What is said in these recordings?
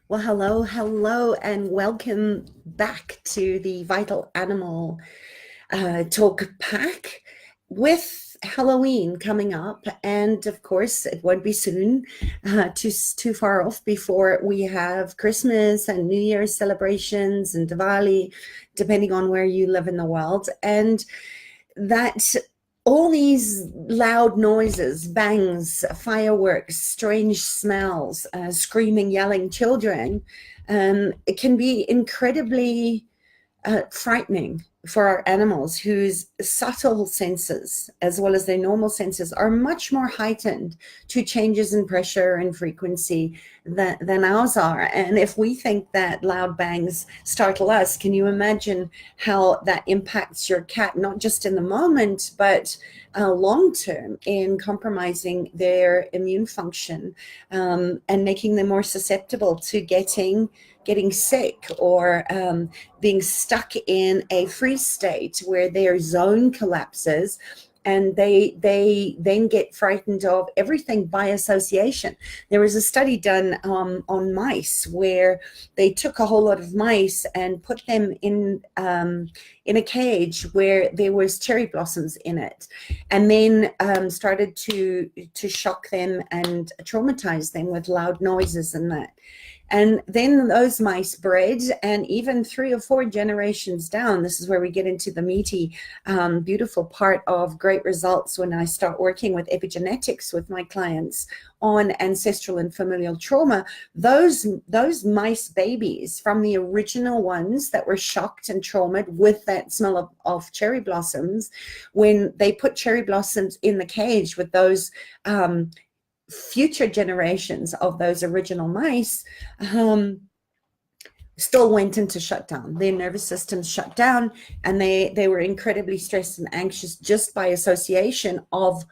Well, hello, and welcome back to the Vital Animal Talk Pack with Halloween coming up. And of course, it won't be soon, too far off before we have Christmas and New Year's celebrations and Diwali, depending on where you live in the world. And that all these loud noises, bangs, fireworks, strange smells, screaming, yelling children, it can be incredibly frightening for our animals whose subtle senses, as well as their normal senses, are much more heightened to changes in pressure and frequency than ours are. And if we think that loud bangs startle us, can you imagine how that impacts your cat, not just in the moment, but long term, in compromising their immune function, and making them more susceptible to getting sick, or being stuck in a freeze state where their zone collapses, and they then get frightened of everything by association. There was a study done on mice, where they took a whole lot of mice and put them in a cage where there was cherry blossoms in it, and then started to shock them and traumatize them with loud noises and that. And then those mice bred, and even 3 or 4 generations down, this is where we get into the meaty, beautiful part of great results when I start working with epigenetics with my clients on ancestral and familial trauma. Those mice babies from the original ones that were shocked and traumatized with that smell of cherry blossoms, when they put cherry blossoms in the cage with those future generations of those original mice, still went into shutdown. Their nervous systems shut down, and they were incredibly stressed and anxious just by association of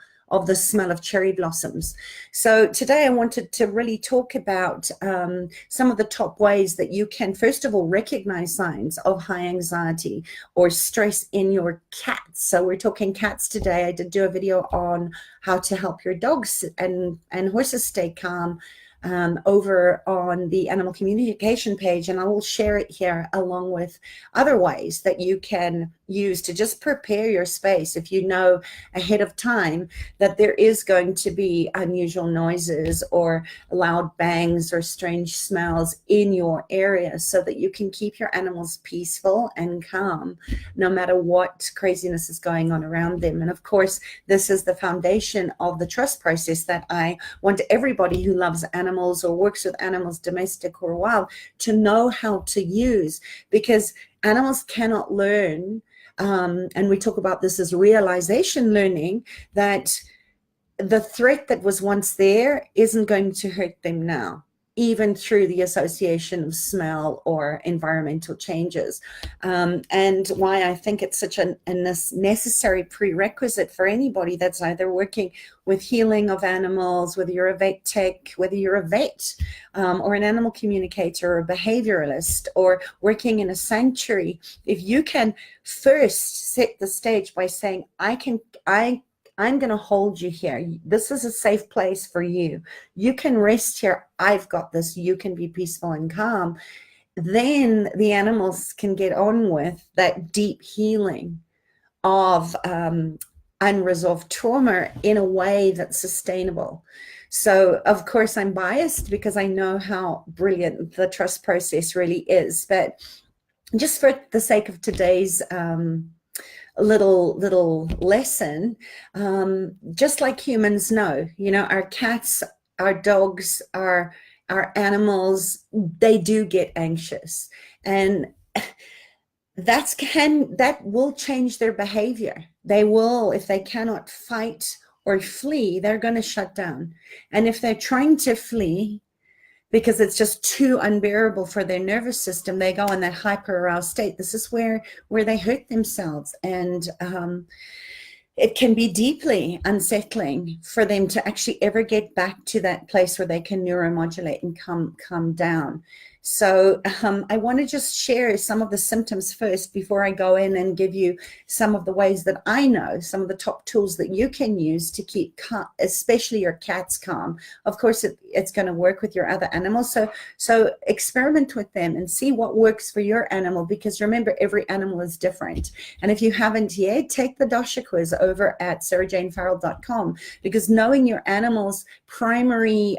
the smell of cherry blossoms. So today I wanted to really talk about some of the top ways that you can, first of all, recognize signs of high anxiety or stress in your cats. So we're talking cats today. I did do a video on how to help your dogs and horses stay calm, over on the animal communication page, and I will share it here along with other ways that you can use to just prepare your space if you know ahead of time that there is going to be unusual noises or loud bangs or strange smells in your area, so that you can keep your animals peaceful and calm no matter what craziness is going on around them. And of course, this is the foundation of the trust process that I want everybody who loves animals or works with animals, domestic or wild, to know how to use, because animals cannot learn, and we talk about this as realization learning, that the threat that was once there isn't going to hurt them now, even through the association of smell or environmental changes. And why I think it's such a necessary prerequisite for anybody that's either working with healing of animals, whether you're a vet tech, whether you're a vet, or an animal communicator, or a behavioralist, or working in a sanctuary. If you can first set the stage by saying, I'm going to hold you here. This is a safe place for you. You can rest here. I've got this. You can be peaceful and calm. Then the animals can get on with that deep healing of unresolved trauma in a way that's sustainable. So, of course, I'm biased because I know how brilliant the trust process really is. But just for the sake of today's little lesson, just like humans know, our cats, our dogs, our animals, they do get anxious, and that will change their behavior. They will, if they cannot fight or flee, they're going to shut down. And if they're trying to flee because it's just too unbearable for their nervous system, they go in that hyper aroused state. This is where they hurt themselves. And it can be deeply unsettling for them to actually ever get back to that place where they can neuromodulate and come down. So I want to just share some of the symptoms first before I go in and give you some of the ways that I know, some of the top tools that you can use to keep calm, especially your cats calm. Of course, it's going to work with your other animals. So experiment with them and see what works for your animal, because remember, every animal is different. And if you haven't yet, take the dosha quiz over at sarahjanefarrell.com, because knowing your animal's primary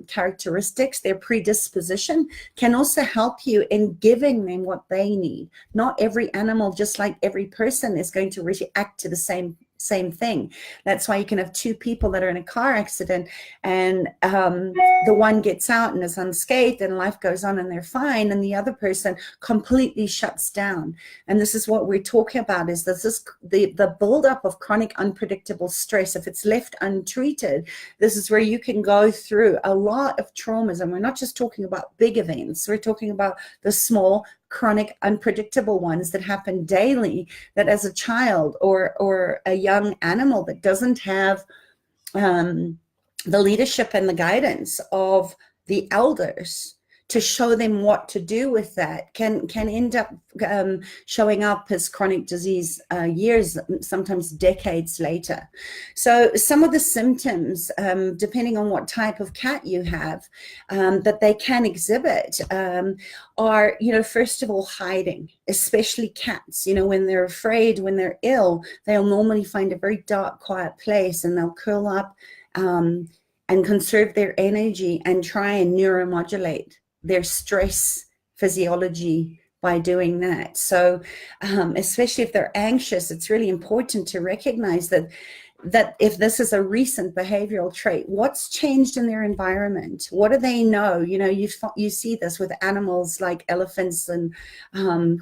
characteristics, their predisposition, can also help you in giving them what they need. Not every animal, just like every person, is going to react to the same thing. That's why you can have two people that are in a car accident, and the one gets out and is unscathed and life goes on and they're fine, and the other person completely shuts down. And this is what we're talking about, is this is the buildup of chronic unpredictable stress. If it's left untreated, this is where you can go through a lot of traumas. And we're not just talking about big events, we're talking about the small, chronic, unpredictable ones that happen daily, that as a child or a young animal that doesn't have the leadership and the guidance of the elders to show them what to do with that, can end up showing up as chronic disease years, sometimes decades later. So some of the symptoms, depending on what type of cat you have, that they can exhibit are, first of all, hiding, especially cats. When they're afraid, when they're ill, they'll normally find a very dark, quiet place, and they'll curl up and conserve their energy and try and neuromodulate their stress physiology by doing that. So especially if they're anxious, it's really important to recognize that if this is a recent behavioral trait, what's changed in their environment? What do they know? You see this with animals like elephants and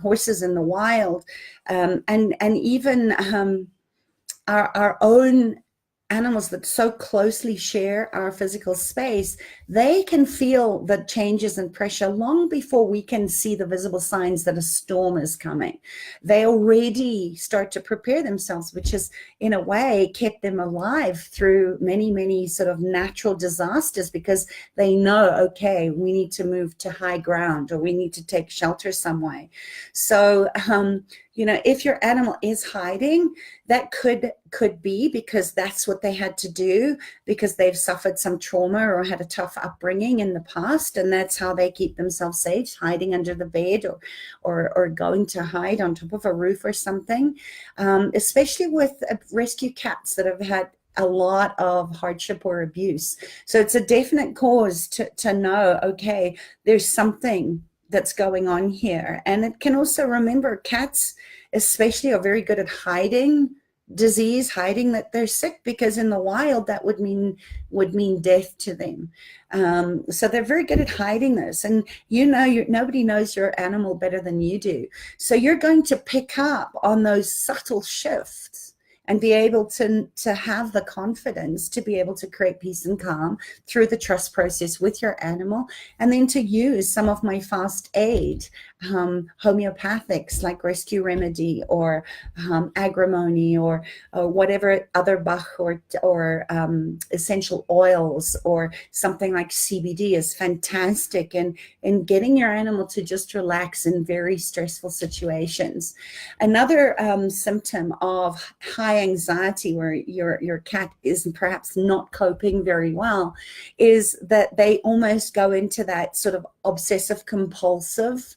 horses in the wild, and even our own animals that so closely share our physical space. They can feel the changes in pressure long before we can see the visible signs that a storm is coming. They already start to prepare themselves, which has, in a way, kept them alive through many, many sort of natural disasters, because they know, okay, we need to move to high ground, or we need to take shelter some way. So, if your animal is hiding, that could be because that's what they had to do, because they've suffered some trauma or had a tough upbringing in the past, and that's how they keep themselves safe, hiding under the bed or going to hide on top of a roof or something, especially with rescue cats that have had a lot of hardship or abuse. So it's a definite cause to know, okay, there's something that's going on here. And it can also, remember, cats especially are very good at hiding disease, hiding that they're sick, because in the wild that would mean death to them. So they're very good at hiding this, and nobody knows your animal better than you do. So you're going to pick up on those subtle shifts and be able to have the confidence to be able to create peace and calm through the trust process with your animal, and then to use some of my fast aid homeopathics like Rescue Remedy or Agrimony or whatever other Bach or essential oils, or something like CBD is fantastic in getting your animal to just relax in very stressful situations. Another symptom of high anxiety, where your cat is perhaps not coping very well, is that they almost go into that sort of obsessive compulsive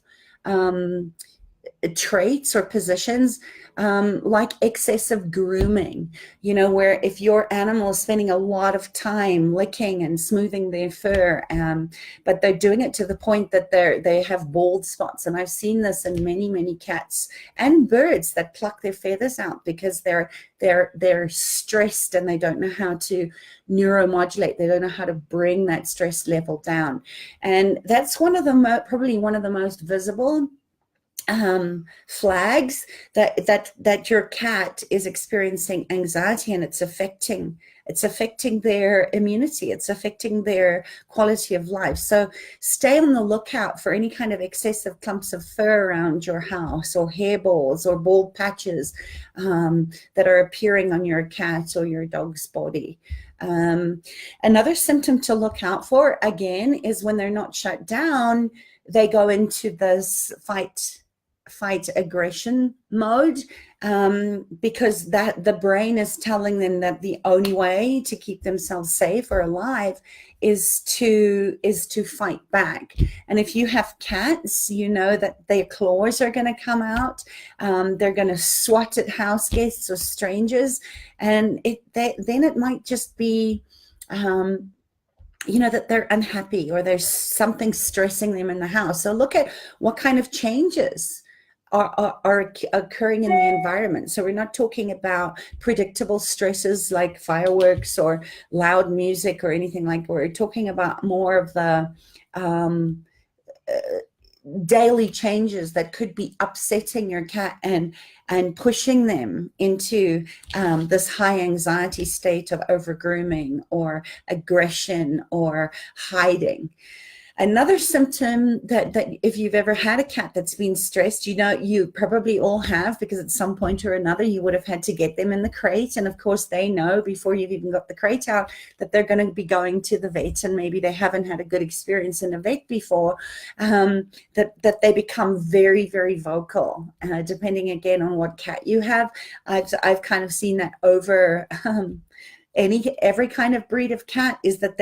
traits or positions, like excessive grooming, where if your animal is spending a lot of time licking and smoothing their fur, but they're doing it to the point that they have bald spots. And I've seen this in many, many cats and birds that pluck their feathers out because they're stressed and they don't know how to neuromodulate. They don't know how to bring that stress level down. And that's probably one of the most visible flags that your cat is experiencing anxiety, and it's affecting It's affecting their immunity. It's affecting their quality of life. So stay on the lookout for any kind of excessive clumps of fur around your house, or hairballs or bald patches that are appearing on your cat or your dog's body. Another symptom to look out for, again, is when they're not shut down, they go into this fight aggression mode, because that the brain is telling them that the only way to keep themselves safe or alive is to fight back. And if you have cats, you know that their claws are going to come out. They're going to swat at house guests or strangers, and then it might just be that they're unhappy, or there's something stressing them in the house. So look at what kind of changes are occurring in the environment. So we're not talking about predictable stresses like fireworks or loud music or anything like that. We're talking about more of the daily changes that could be upsetting your cat and pushing them into this high anxiety state of over grooming or aggression or hiding. Another symptom that if you've ever had a cat that's been stressed, you probably all have, because at some point or another you would have had to get them in the crate. And of course they know before you've even got the crate out that they're going to be going to the vet, and maybe they haven't had a good experience in a vet before, that they become very, very vocal, depending again on what cat you have. I've kind of seen that over every kind of breed of cat, is that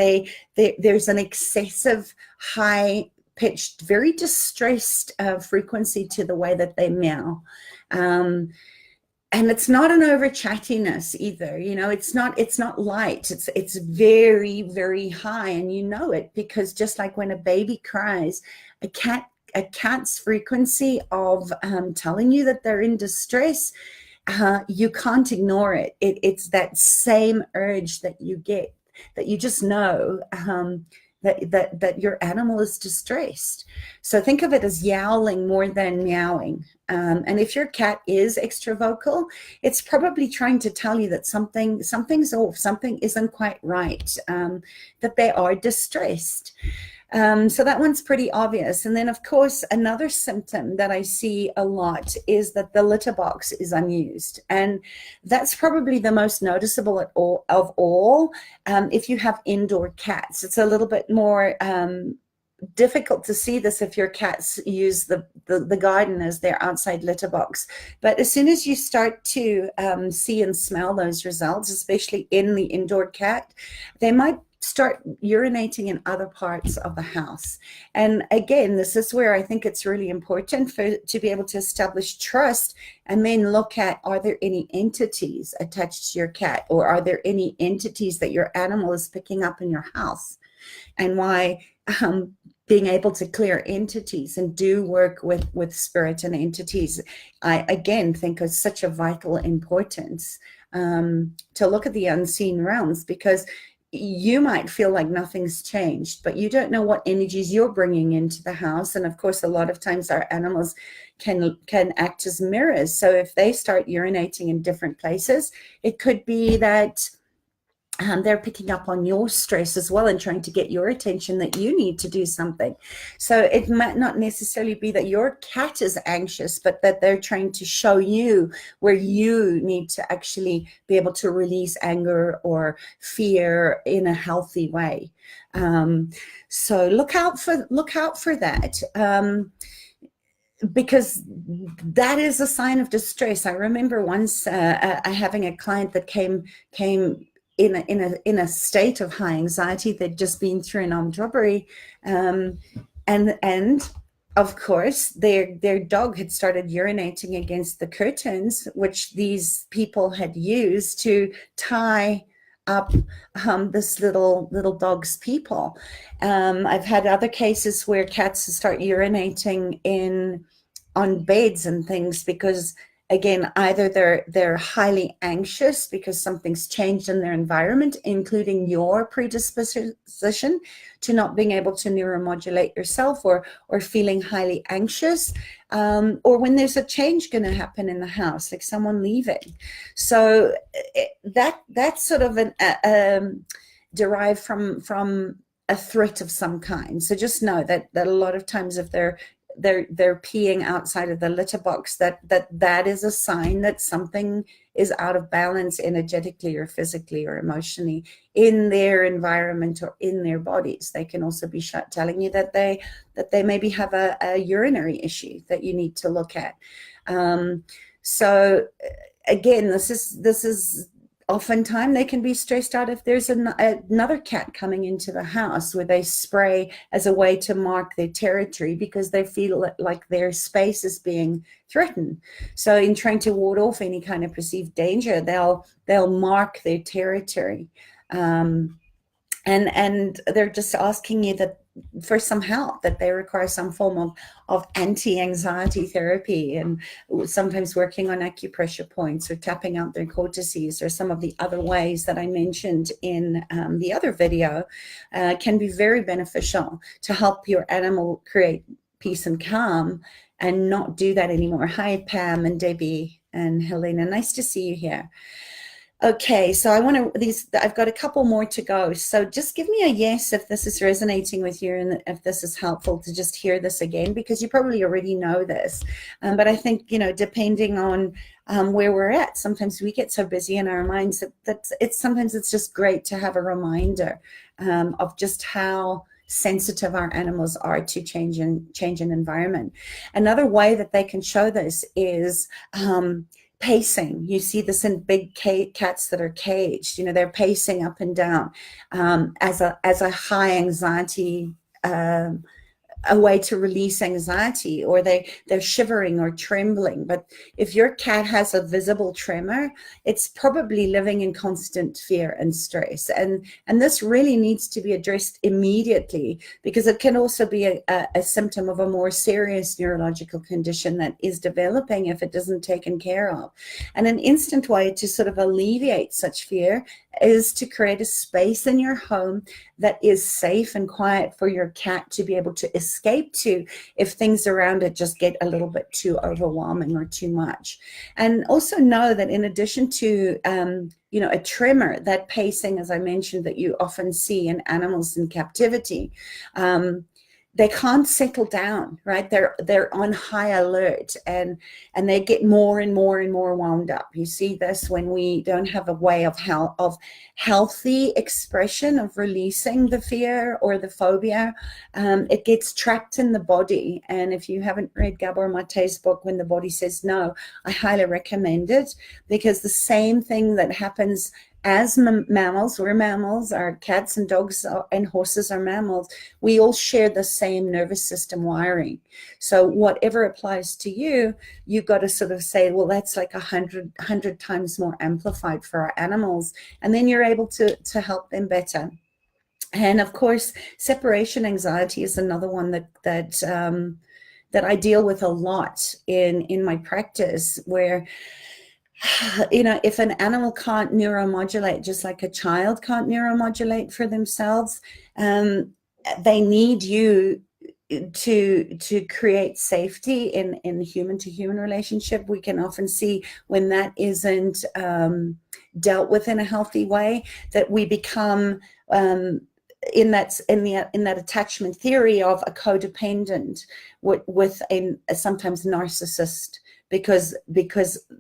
there's an excessive high pitched, very distressed frequency to the way that they meow. And it's not an over chattiness either. It's not light. It's very, very high, and it, because just like when a baby cries, a cat's frequency of telling you that they're in distress, you can't ignore it. It's that same urge that you get, that you just know that your animal is distressed. So think of it as yowling more than meowing. And if your cat is extra vocal, it's probably trying to tell you that something's off, something isn't quite right, that they are distressed. So that one's pretty obvious. And then, of course, another symptom that I see a lot is that the litter box is unused. And that's probably the most noticeable of all. If you have indoor cats, it's a little bit more difficult to see this if your cats use the garden as their outside litter box. But as soon as you start to see and smell those results, especially in the indoor cat, they might start urinating in other parts of the house. And again, this is where I think it's really important to be able to establish trust, and then look at, are there any entities attached to your cat, or are there any entities that your animal is picking up in your house? And why being able to clear entities and do work with spirit and entities, I again think is such a vital importance, to look at the unseen realms, because you might feel like nothing's changed, but you don't know what energies you're bringing into the house. And of course, a lot of times our animals can act as mirrors. So if they start urinating in different places, it could be that they're picking up on your stress as well and trying to get your attention that you need to do something. So it might not necessarily be that your cat is anxious, but that they're trying to show you where you need to actually be able to release anger or fear in a healthy way. So look out for that. Because that is a sign of distress. I remember once having a client that came in a state of high anxiety. They'd just been through an armed robbery, and of course their dog had started urinating against the curtains, which these people had used to tie up this little dog's people. I've had other cases where cats start urinating on beds and things, because again, either they're highly anxious because something's changed in their environment, including your predisposition to not being able to neuromodulate yourself, or feeling highly anxious, or when there's a change going to happen in the house, like someone leaving. So that's sort of derived from a threat of some kind. So just know that a lot of times, if they're peeing outside of the litter box, that is a sign that something is out of balance energetically or physically or emotionally in their environment or in their bodies. They can also be telling you that they maybe have a urinary issue that you need to look at. So again, this is oftentimes they can be stressed out if there's another cat coming into the house, where they spray as a way to mark their territory because they feel like their space is being threatened. So in trying to ward off any kind of perceived danger, they'll mark their territory, and they're just asking you for some help, that they require some form of anti-anxiety therapy, and sometimes working on acupressure points or tapping out their cortices, or some of the other ways that I mentioned in the other video, can be very beneficial to help your animal create peace and calm and not do that anymore. Hi, Pam and Debbie and Helena. Nice to see you here. Okay, so I've got a couple more to go. So just give me a yes if this is resonating with you, and if this is helpful to just hear this again, because you probably already know this. But I think, depending on where we're at, sometimes we get so busy in our minds that sometimes it's just great to have a reminder of just how sensitive our animals are to change in environment. Another way that they can show this is pacing. You see this in big cats that are caged. They're pacing up and down as a high anxiety, a way to release anxiety, or they're shivering or trembling. But if your cat has a visible tremor, it's probably living in constant fear and stress. And this really needs to be addressed immediately, because it can also be a symptom of a more serious neurological condition that is developing if it isn't taken care of. And an instant way to sort of alleviate such fear is to create a space in your home that is safe and quiet for your cat to be able to escape to if things around it just get a little bit too overwhelming or too much. And also know that in addition to a tremor, that pacing, as I mentioned, that you often see in animals in captivity, they can't settle down, right? They're on high alert, and they get more and more and more wound up. You see this when we don't have a way of healthy expression of releasing the fear or the phobia. It gets trapped in the body. And if you haven't read Gabor Mate's book, When the Body Says No, I highly recommend it, because the same thing that happens as mammals, we're mammals, our cats and dogs and horses are mammals, we all share the same nervous system wiring. So whatever applies to you, you've got to sort of say, well, that's like 100 times more amplified for our animals. And then you're able to help them better. And of course, separation anxiety is another one that I deal with a lot in my practice, where if an animal can't neuromodulate, just like a child can't neuromodulate for themselves, they need you to create safety in human-to-human relationship. We can often see when that isn't dealt with in a healthy way, that we become in that attachment theory of a codependent with a sometimes narcissist, because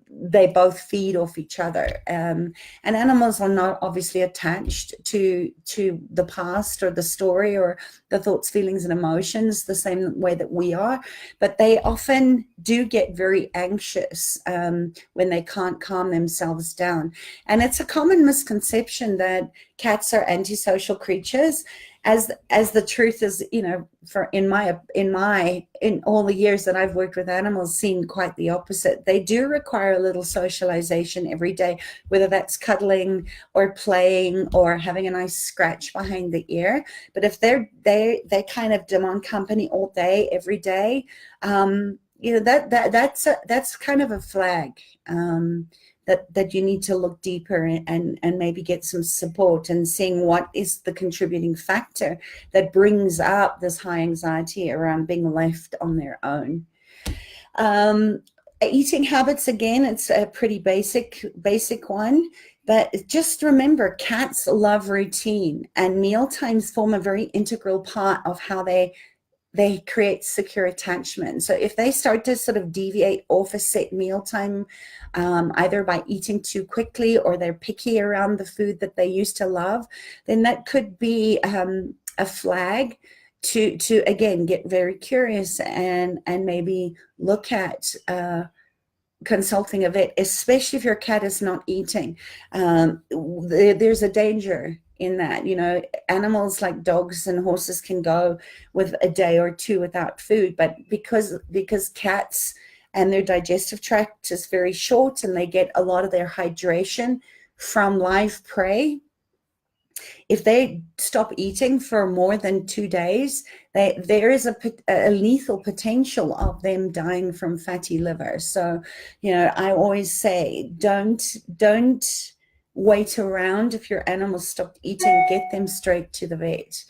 they both feed off each other. And animals are not obviously attached to the past or the story or the thoughts, feelings, and emotions the same way that we are, but they often do get very anxious when they can't calm themselves down. And it's a common misconception that cats are antisocial creatures, as the truth is, for in all the years that I've worked with animals, seen quite the opposite. They do require a little socialization every day, whether that's cuddling or playing or having a nice scratch behind the ear. But if they kind of demand company all day, every day, that's kind of a flag, that you need to look deeper and maybe get some support, and seeing what is the contributing factor that brings up this high anxiety around being left on their own. Eating habits, again, it's a pretty basic one, but just remember, cats love routine, and meal times form a very integral part of how they create secure attachment. So if they start to sort of deviate off a set mealtime, either by eating too quickly or they're picky around the food that they used to love, then that could be a flag to again get very curious and maybe look at consulting a vet, especially if your cat is not eating. There's a danger in that. Animals like dogs and horses can go with a day or two without food, but because cats and their digestive tract is very short and they get a lot of their hydration from live prey, if they stop eating for more than 2 days, there is a lethal potential of them dying from fatty liver. So, I always say, don't wait around. If your animals stopped eating, get them straight to the vet.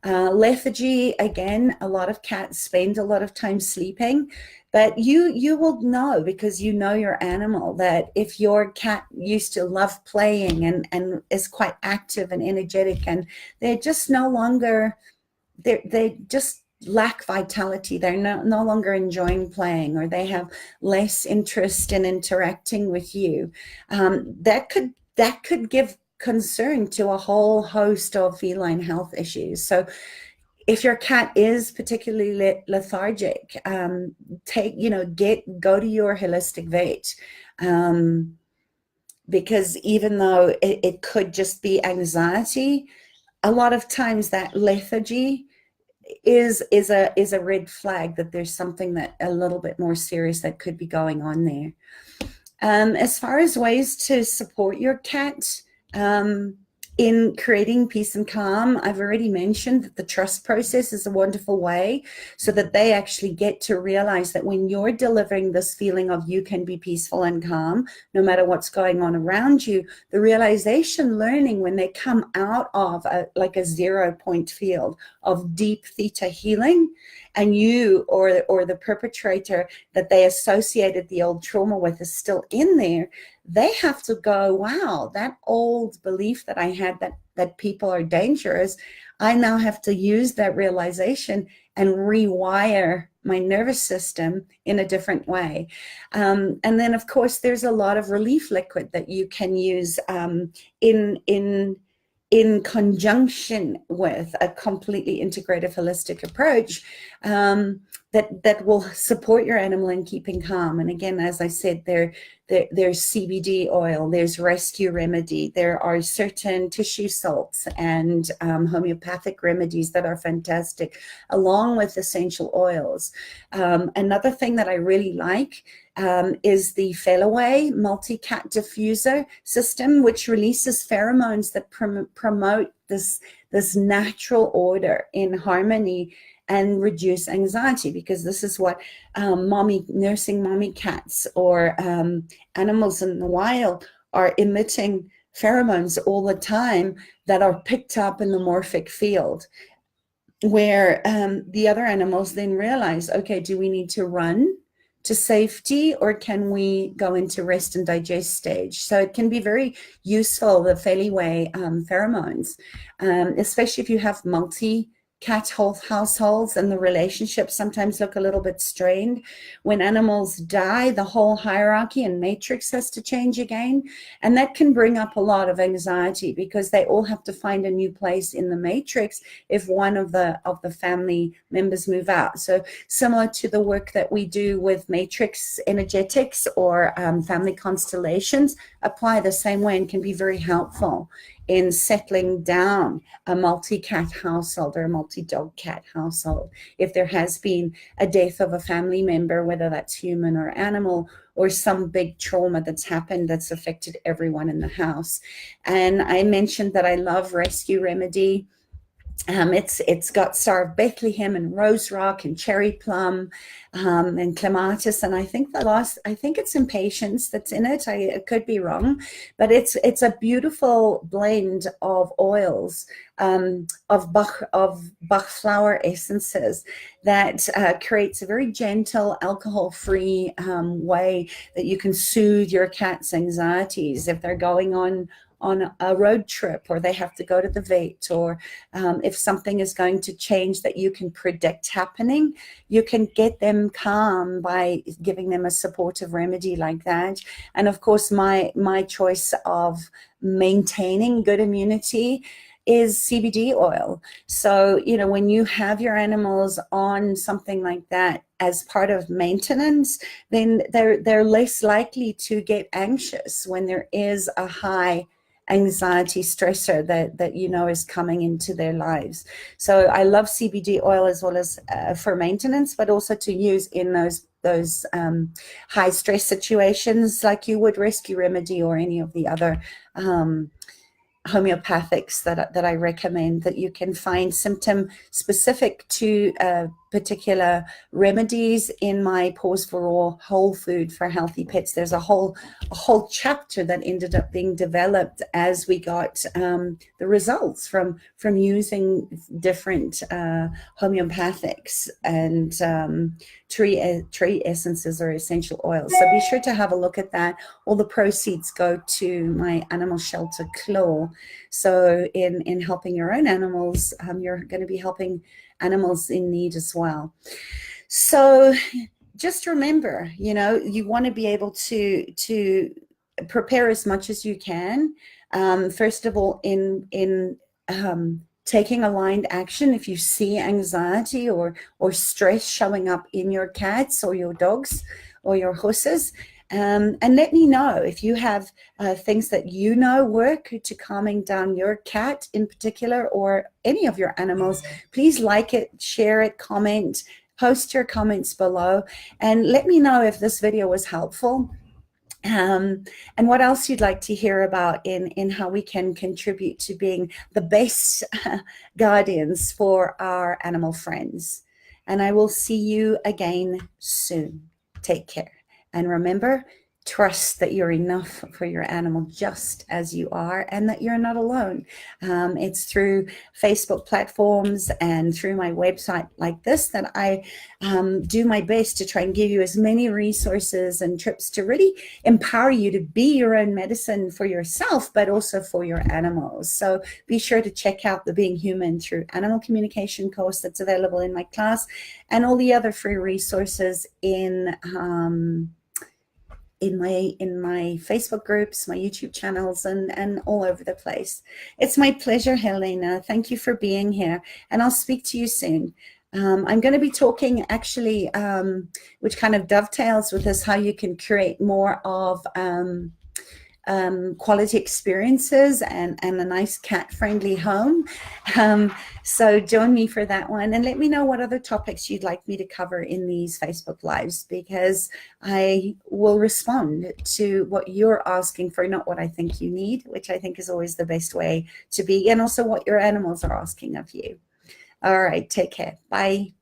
Lethargy, again, a lot of cats spend a lot of time sleeping, but you will know, because you know your animal, that if your cat used to love playing and is quite active and energetic, and they're just no longer, they just lack vitality, they're no longer enjoying playing, or they have less interest in interacting with you, that could give concern to a whole host of feline health issues. So if your cat is particularly lethargic, go to your holistic vet, because even though it could just be anxiety, a lot of times that lethargy is a red flag that there's something that a little bit more serious that could be going on there. As far as ways to support your cat in creating peace and calm, I've already mentioned that the trust process is a wonderful way, so that they actually get to realize that when you're delivering this feeling of you can be peaceful and calm no matter what's going on around you, the realization learning when they come out of a 0-point field of deep theta healing, and you or the perpetrator that they associated the old trauma with is still in there, they have to go, wow, that old belief that I had that people are dangerous, I now have to use that realization and rewire my nervous system in a different way. And then, of course, there's a lot of relief liquid that you can use in conjunction with a completely integrative holistic approach that will support your animal in keeping calm. And again, as I said, there's CBD oil, there's rescue remedy, there are certain tissue salts and homeopathic remedies that are fantastic, along with essential oils. Another thing that I really like is the Fellaway multi-cat diffuser system, which releases pheromones that promote this natural order in harmony and reduce anxiety, because this is what nursing mommy cats or animals in the wild are emitting pheromones all the time that are picked up in the morphic field, where the other animals then realize, okay, do we need to run to safety, or can we go into rest and digest stage? So it can be very useful, the Fellaway pheromones, especially if you have multi-cat households and the relationships sometimes look a little bit strained. When animals die, the whole hierarchy and matrix has to change again, and that can bring up a lot of anxiety, because they all have to find a new place in the matrix if one of the family members move out. So similar to the work that we do with matrix energetics or family constellations, apply the same way and can be very helpful in settling down a multi-cat household or a multi-dog cat household. If there has been a death of a family member, whether that's human or animal, or some big trauma that's happened that's affected everyone in the house. And I mentioned that I love rescue remedy. It's got Star of Bethlehem and Rose Rock and Cherry Plum and Clematis, and I think it's Impatience that's in it. I could be wrong, but it's a beautiful blend of oils, of Bach flower essences that creates a very gentle, alcohol-free way that you can soothe your cat's anxieties if they're going on a road trip, or they have to go to the vet, or if something is going to change that you can predict happening, you can get them calm by giving them a supportive remedy like that. And of course, my choice of maintaining good immunity is CBD oil. So, you know, when you have your animals on something like that as part of maintenance, then they're less likely to get anxious when there is a high anxiety stressor that you know is coming into their lives. So I love CBD oil as well as for maintenance, but also to use in those high stress situations like you would Rescue Remedy or any of the other homeopathics that I recommend, that you can find symptom specific to particular remedies in my Pause for All whole food for healthy pets. There's a whole chapter that ended up being developed as we got the results from using different homeopathics and tree essences or essential oils. So be sure to have a look at that. All the proceeds go to my animal shelter Claw. So in helping your own animals, you're going to be helping animals in need as well. So just remember, you know, you want to be able to prepare as much as you can. First of all, in taking aligned action if you see anxiety or stress showing up in your cats or your dogs or your horses. And let me know if you have things that you know work to calming down your cat in particular, or any of your animals. Please like it, share it, comment, post your comments below, and let me know if this video was helpful. And what else you'd like to hear about in how we can contribute to being the best guardians for our animal friends. And I will see you again soon. Take care. And remember, trust that you're enough for your animal just as you are, and that you're not alone. It's through Facebook platforms and through my website like this that I do my best to try and give you as many resources and tips to really empower you to be your own medicine for yourself, but also for your animals. So be sure to check out the Being Human Through Animal Communication course that's available in my class, and all the other free resources in my Facebook groups, my YouTube channels, and all over the place. It's my pleasure, Helena. Thank you for being here, and I'll speak to you soon. I'm going to be talking actually, which kind of dovetails with this, how you can create more of quality experiences and a nice cat-friendly home. So join me for that one, and let me know what other topics you'd like me to cover in these Facebook Lives, because I will respond to what you're asking for, not what I think you need, which I think is always the best way to be, and also what your animals are asking of you. All right, take care. Bye.